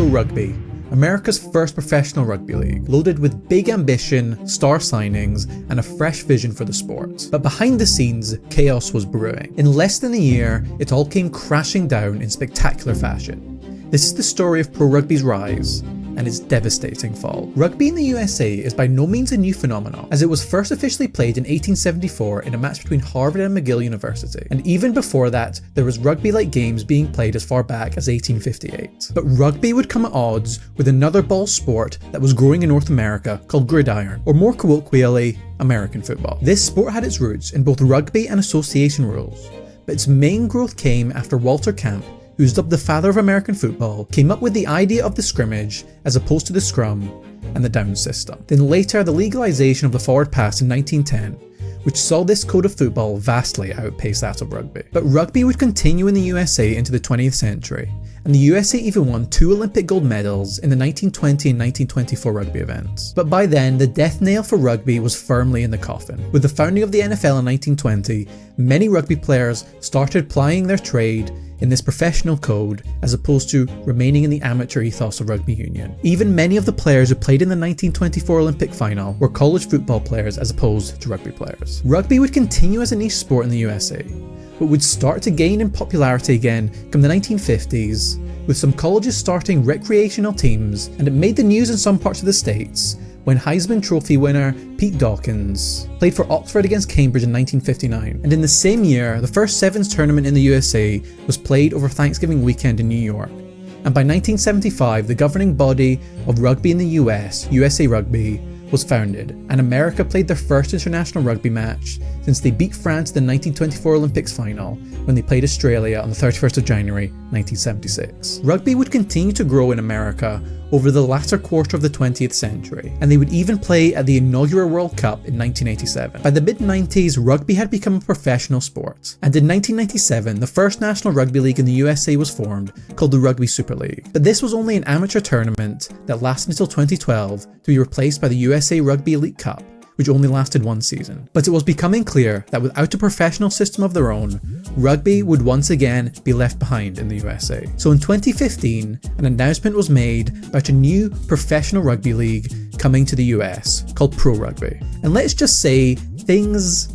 Rugby, America's first professional rugby league, loaded with big ambition, star signings, and a fresh vision for the sport. But behind the scenes, chaos was brewing. In less than a year, it all came crashing down in spectacular fashion. This is the story of pro rugby's rise and its devastating fall. Rugby in the USA is by no means a new phenomenon, as it was first officially played in 1874 in a match between Harvard and McGill University. And even before that, there was rugby-like games being played as far back as 1858. But rugby would come at odds with another ball sport that was growing in North America called gridiron, or more colloquially, American football. This sport had its roots in both rugby and association rules, but its main growth came after Walter Camp, who's dubbed the father of American football, came up with the idea of the scrimmage as opposed to the scrum and the down system. Then later, the legalization of the forward pass in 1910, which saw this code of football vastly outpace that of rugby. But rugby would continue in the USA into the 20th century, and the USA even won 2 Olympic gold medals in the 1920 and 1924 rugby events. But by then, the death nail for rugby was firmly in the coffin. With the founding of the NFL in 1920, many rugby players started plying their trade in this professional code as opposed to remaining in the amateur ethos of rugby union. Even many of the players who played in the 1924 Olympic final were college football players as opposed to rugby players. Rugby would continue as a niche sport in the USA, but would start to gain in popularity again come the 1950s, with some colleges starting recreational teams, and it made the news in some parts of the States when Heisman Trophy winner Pete Dawkins played for Oxford against Cambridge in 1959. And in the same year, the first Sevens tournament in the USA was played over Thanksgiving weekend in New York. And by 1975, the governing body of rugby in the US, USA Rugby, was founded, and America played their first international rugby match since they beat France in the 1924 Olympics final when they played Australia on the 31st of January 1976. Rugby would continue to grow in America over the latter quarter of the 20th century, and they would even play at the Inaugural World Cup in 1987. By the mid-90s, rugby had become a professional sport, and in 1997, the first national rugby league in the USA was formed, called the Rugby Super League. But this was only an amateur tournament that lasted until 2012 to be replaced by the USA Rugby Elite Cup, which only lasted 1 season. But it was becoming clear that without a professional system of their own, rugby would once again be left behind in the USA. So in 2015, an announcement was made about a new professional rugby league coming to the US called PRO Rugby. And let's just say things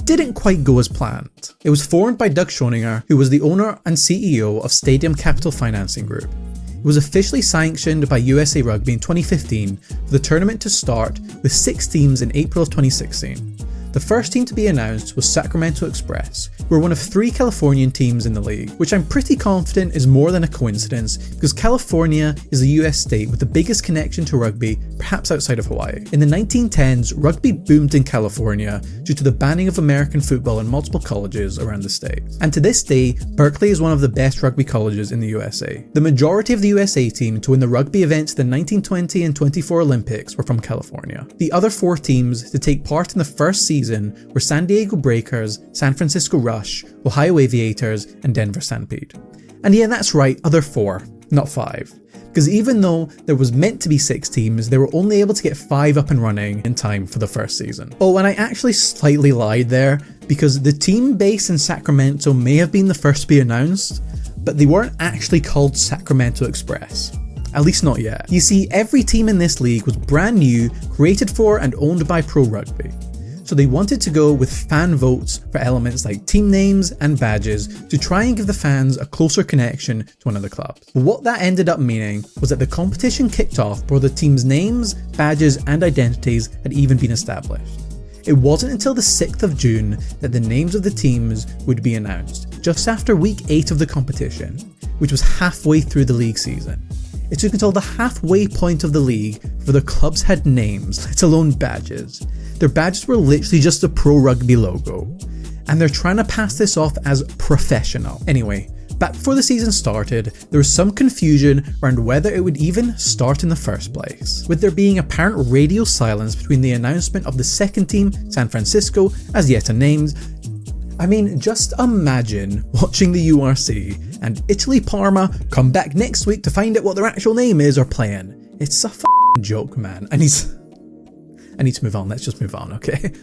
didn't quite go as planned. It was formed by Doug Schoninger, who was the owner and CEO of Stadium Capital Financing Group. It was officially sanctioned by USA Rugby in 2015 for the tournament to start with 6 teams in April of 2016. The first team to be announced was Sacramento Express, who are one of 3 Californian teams in the league, which I'm pretty confident is more than a coincidence because California is the US state with the biggest connection to rugby, perhaps outside of Hawaii. In the 1910s, rugby boomed in California due to the banning of American football in multiple colleges around the state. And to this day, Berkeley is one of the best rugby colleges in the USA. The majority of the USA team to win the rugby events at the 1920 and 24 Olympics were from California. The other 4 teams to take part in the first season were San Diego Breakers, San Francisco Rush, Ohio Aviators, and Denver Stampede. And yeah, that's right, other 4, not 5. Because even though there was meant to be 6 teams, they were only able to get 5 up and running in time for the first season. Oh, and I actually slightly lied there, because the team based in Sacramento may have been the first to be announced, but they weren't actually called Sacramento Express. At least not yet. You see, every team in this league was brand new, created for and owned by Pro Rugby. So they wanted to go with fan votes for elements like team names and badges to try and give the fans a closer connection to one of the clubs. But what that ended up meaning was that the competition kicked off before the team's names, badges and identities had even been established. It wasn't until the 6th of June that the names of the teams would be announced, just after week 8 of the competition, which was halfway through the league season. It took until the halfway point of the league for the clubs had names, let alone badges. Their badges were literally just the Pro Rugby logo, and they're trying to pass this off as professional. Anyway, back before the season started, there was some confusion around whether it would even start in the first place, with there being apparent radio silence between the announcement of the second team, San Francisco, as yet unnamed. I mean, just imagine watching the URC and Italy Parma come back next week to find out what their actual name is or playing. It's a f***ing joke, man. I need to move on, let's just move on, okay?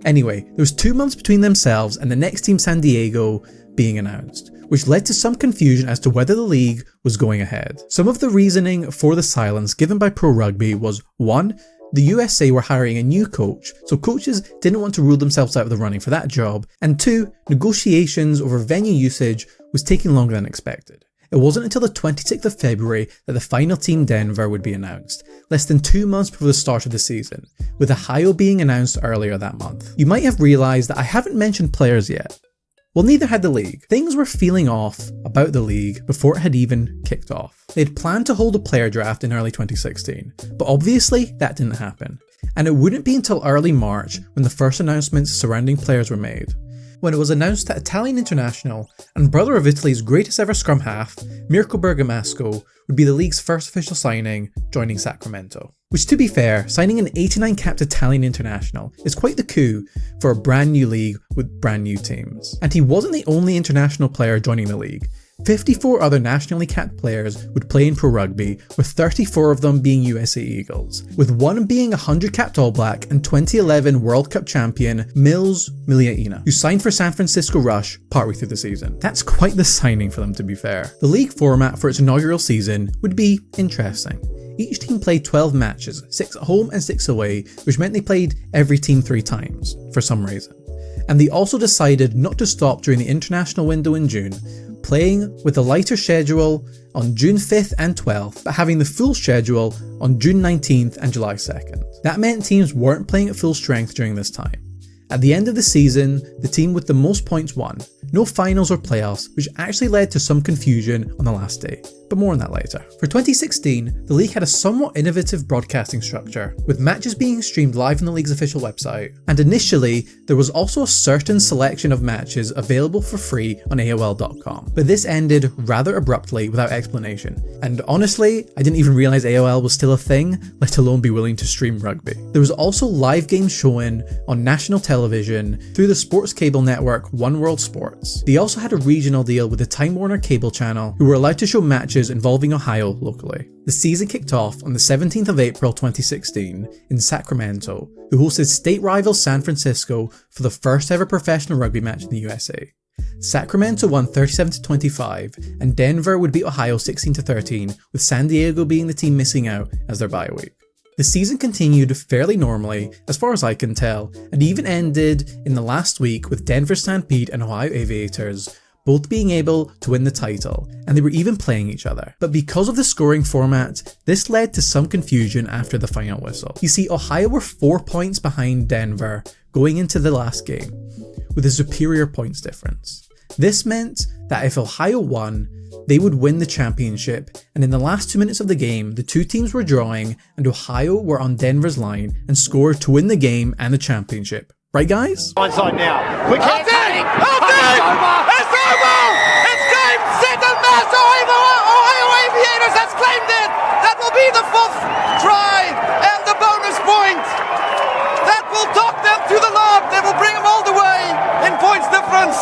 Anyway, there was 2 months between themselves and the next team, San Diego, being announced, which led to some confusion as to whether the league was going ahead. Some of the reasoning for the silence given by Pro Rugby was 1. The USA were hiring a new coach, so coaches didn't want to rule themselves out of the running for that job, and 2. Negotiations over venue usage was taking longer than expected. It wasn't until the 26th of February that the final team Denver would be announced, less than 2 months before the start of the season, with Ohio being announced earlier that month. You might have realised that I haven't mentioned players yet. Well, neither had the league. Things were feeling off about the league before it had even kicked off. They'd planned to hold a player draft in early 2016, but obviously that didn't happen. And it wouldn't be until early March when the first announcements surrounding players were made. When it was announced that Italian international and brother of Italy's greatest ever scrum half, Mirko Bergamasco, would be the league's first official signing, joining Sacramento. Which, to be fair, signing an 89 capped Italian international is quite the coup for a brand new league with brand new teams. And he wasn't the only international player joining the league. 54 other nationally capped players would play in Pro Rugby, with 34 of them being USA Eagles, with one being 100 capped All Black and 2011 World Cup champion Mills Miliaina, who signed for San Francisco Rush partway through the season. That's quite the signing for them, to be fair. The league format for its inaugural season would be interesting. Each team played 12 matches, 6 at home and 6 away, which meant they played every team 3 times, for some reason. And they also decided not to stop during the international window in June, playing with a lighter schedule on June 5th and 12th, but having the full schedule on June 19th and July 2nd. That meant teams weren't playing at full strength during this time. At the end of the season, the team with the most points won. No finals or playoffs, which actually led to some confusion on the last day, but more on that later. For 2016, the league had a somewhat innovative broadcasting structure, with matches being streamed live on the league's official website, and initially, there was also a certain selection of matches available for free on AOL.com. But this ended rather abruptly without explanation, and honestly, I didn't even realise AOL was still a thing, let alone be willing to stream rugby. There was also live games shown on national television through the sports cable network One World Sports. They also had a regional deal with the Time Warner cable channel, who were allowed to show matches involving Ohio locally. The season kicked off on the 17th of April 2016 in Sacramento, who hosted state rival San Francisco for the first ever professional rugby match in the USA. Sacramento won 37-25, and Denver would beat Ohio 16-13, with San Diego being the team missing out as their bye week. The season continued fairly normally, as far as I can tell, and even ended in the last week with Denver Stampede and Ohio Aviators both being able to win the title, and they were even playing each other. But because of the scoring format, this led to some confusion after the final whistle. You see, Ohio were 4 points behind Denver going into the last game, with a superior points difference. This meant that if Ohio won, they would win the championship, and in the last 2 minutes of the game, the two teams were drawing, and Ohio were on Denver's line and scored to win the game and the championship. Right, guys? Onside now. Quick hit. It's over! It's over! It's game, set, and match! Ohio Aviators has claimed it! That will be the 4th try and the bonus point! That will talk them to the lob! They will bring them all the way in points difference!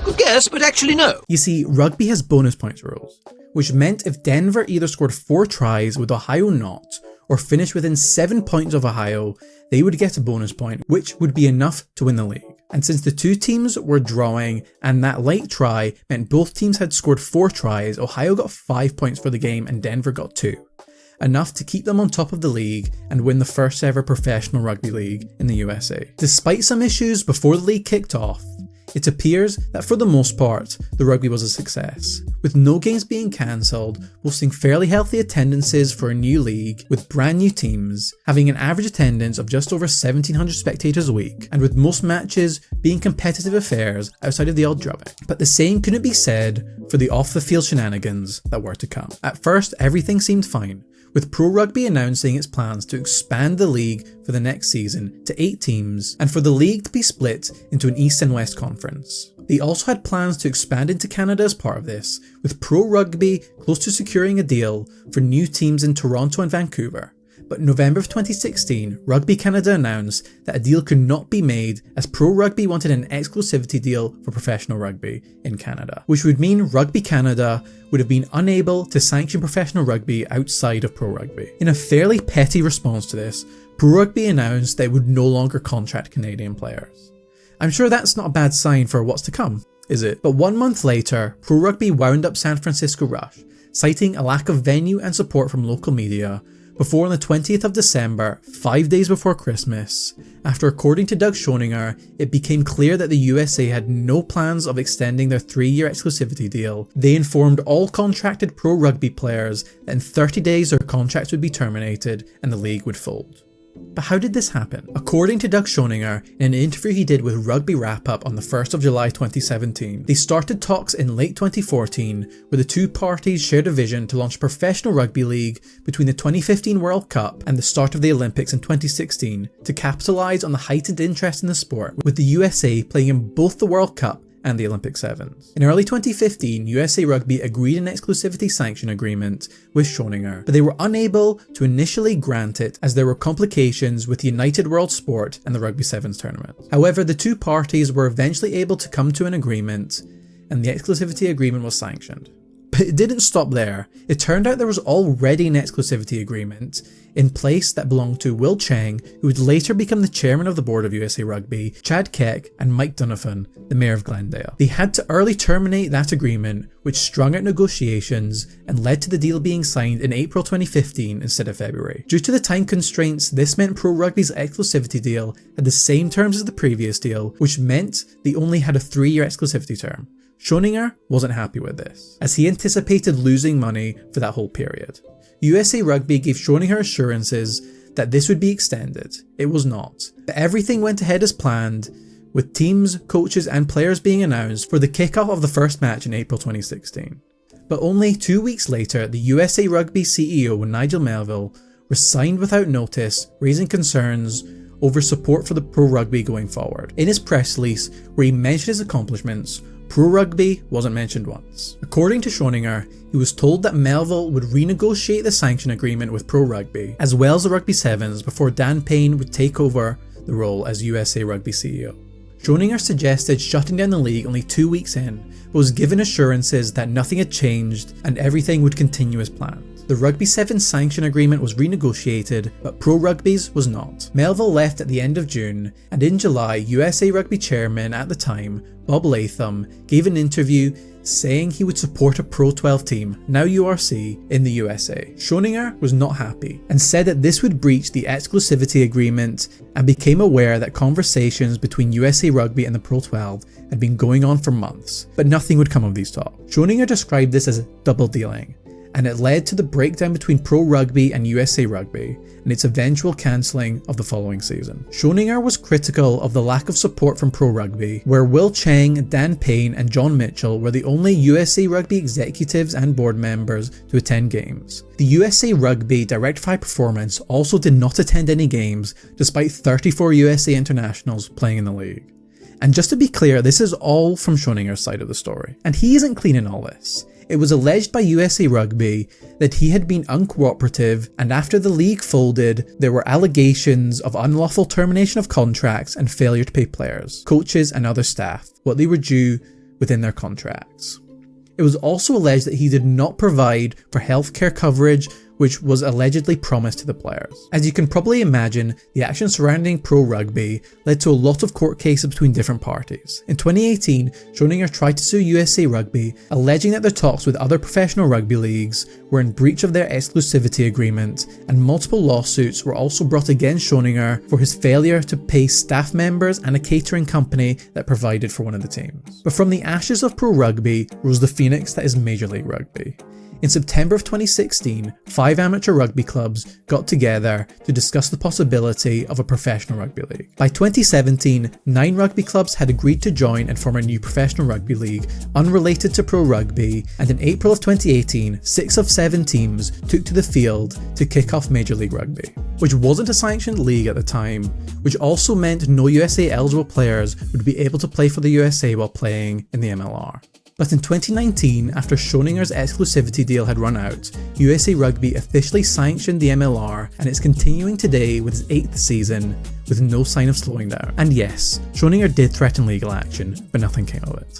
Good guess, but actually no. You see, rugby has bonus points rules, which meant if Denver either scored 4 tries with Ohio not, or finished within 7 points of Ohio, they would get a bonus point, which would be enough to win the league. And since the two teams were drawing, and that late try meant both teams had scored 4 tries, Ohio got 5 points for the game and Denver got 2. Enough to keep them on top of the league and win the first ever professional rugby league in the USA. Despite some issues before the league kicked off, it appears that for the most part, the rugby was a success, with no games being cancelled, boasting fairly healthy attendances for a new league, with brand new teams, having an average attendance of just over 1,700 spectators a week, and with most matches being competitive affairs outside of the odd drubbing. But the same couldn't be said for the off-the-field shenanigans that were to come. At first, everything seemed fine, with Pro Rugby announcing its plans to expand the league for the next season to 8 teams, and for the league to be split into an East and West conference. They also had plans to expand into Canada as part of this, with Pro Rugby close to securing a deal for new teams in Toronto and Vancouver. But in November of 2016, Rugby Canada announced that a deal could not be made as Pro Rugby wanted an exclusivity deal for professional rugby in Canada, which would mean Rugby Canada would have been unable to sanction professional rugby outside of Pro Rugby. In a fairly petty response to this, Pro Rugby announced that it would no longer contract Canadian players. I'm sure that's not a bad sign for what's to come. is it? But 1 month later, Pro Rugby wound up San Francisco Rush, citing a lack of venue and support from local media, before on the 20th of December, 5 days before Christmas, after according to Doug Schoninger, it became clear that the USA had no plans of extending their 3-year exclusivity deal, they informed all contracted Pro Rugby players that in 30 days their contracts would be terminated and the league would fold. But how did this happen? According to Doug Schoninger, in an interview he did with Rugby Wrap Up on the 1st of July 2017, they started talks in late 2014 where the two parties shared a vision to launch a professional rugby league between the 2015 World Cup and the start of the Olympics in 2016 to capitalise on the heightened interest in the sport, with the USA playing in both the World Cup and the Olympic Sevens. In early 2015, USA Rugby agreed an exclusivity sanction agreement with Schoninger, but they were unable to initially grant it as there were complications with the United World Sport and the Rugby Sevens tournament. However, the two parties were eventually able to come to an agreement, and the exclusivity agreement was sanctioned. But it didn't stop there. It turned out there was already an exclusivity agreement in place that belonged to Will Cheng, who would later become the chairman of the board of USA Rugby, Chad Keck, and Mike Donovan, the mayor of Glendale. They had to early terminate that agreement, which strung out negotiations and led to the deal being signed in April 2015 instead of February. Due to the time constraints, this meant Pro Rugby's exclusivity deal had the same terms as the previous deal, which meant they only had a 3-year exclusivity term. Schoninger wasn't happy with this, as he anticipated losing money for that whole period. USA Rugby gave Schoninger assurances that this would be extended. It was not. But everything went ahead as planned, with teams, coaches and players being announced for the kickoff of the first match in April 2016. But only 2 weeks later, the USA Rugby CEO Nigel Melville resigned without notice, raising concerns over support for the Pro Rugby going forward. In his press release, where he mentioned his accomplishments, Pro Rugby wasn't mentioned once. According to Schoninger, he was told that Melville would renegotiate the sanction agreement with Pro Rugby, as well as the Rugby Sevens, before Dan Payne would take over the role as USA Rugby CEO. Schoninger suggested shutting down the league only 2 weeks in, but was given assurances that nothing had changed and everything would continue as planned. The Rugby Sevens sanction agreement was renegotiated, but Pro Rugby's was not. Melville left at the end of June, and in July, USA Rugby chairman at the time, Bob Latham, gave an interview saying he would support a Pro 12 team, now URC, in the USA. Schoninger was not happy, and said that this would breach the exclusivity agreement, and became aware that conversations between USA Rugby and the Pro 12 had been going on for months, but nothing would come of these talks. Schoninger described this as double dealing, and it led to the breakdown between Pro Rugby and USA Rugby, and its eventual cancelling of the following season. Schoninger was critical of the lack of support from Pro Rugby, where Will Cheng, Dan Payne and John Mitchell were the only USA Rugby executives and board members to attend games. The USA Rugby Direct High Performance also did not attend any games, despite 34 USA internationals playing in the league. And just to be clear, this is all from Schoninger's side of the story. And he isn't clean in all this. It was alleged by USA Rugby that he had been uncooperative, and after the league folded, there were allegations of unlawful termination of contracts and failure to pay players, coaches and other staff what they were due within their contracts. It was also alleged that he did not provide for healthcare coverage, which was allegedly promised to the players. As you can probably imagine, the action surrounding Pro Rugby led to a lot of court cases between different parties. In 2018, Schoninger tried to sue USA Rugby, alleging that their talks with other professional rugby leagues were in breach of their exclusivity agreement, and multiple lawsuits were also brought against Schoninger for his failure to pay staff members and a catering company that provided for one of the teams. But from the ashes of Pro Rugby rose the phoenix that is Major League Rugby. In September of 2016, 5 amateur rugby clubs got together to discuss the possibility of a professional rugby league. By 2017, 9 rugby clubs had agreed to join and form a new professional rugby league unrelated to Pro Rugby, and in April of 2018, 6 of 7 teams took to the field to kick off Major League Rugby, which wasn't a sanctioned league at the time, which also meant no USA eligible players would be able to play for the USA while playing in the MLR. But in 2019, after Schoninger's exclusivity deal had run out, USA Rugby officially sanctioned the MLR, and it's continuing today with its 8th season, with no sign of slowing down. And yes, Schoninger did threaten legal action, but nothing came of it.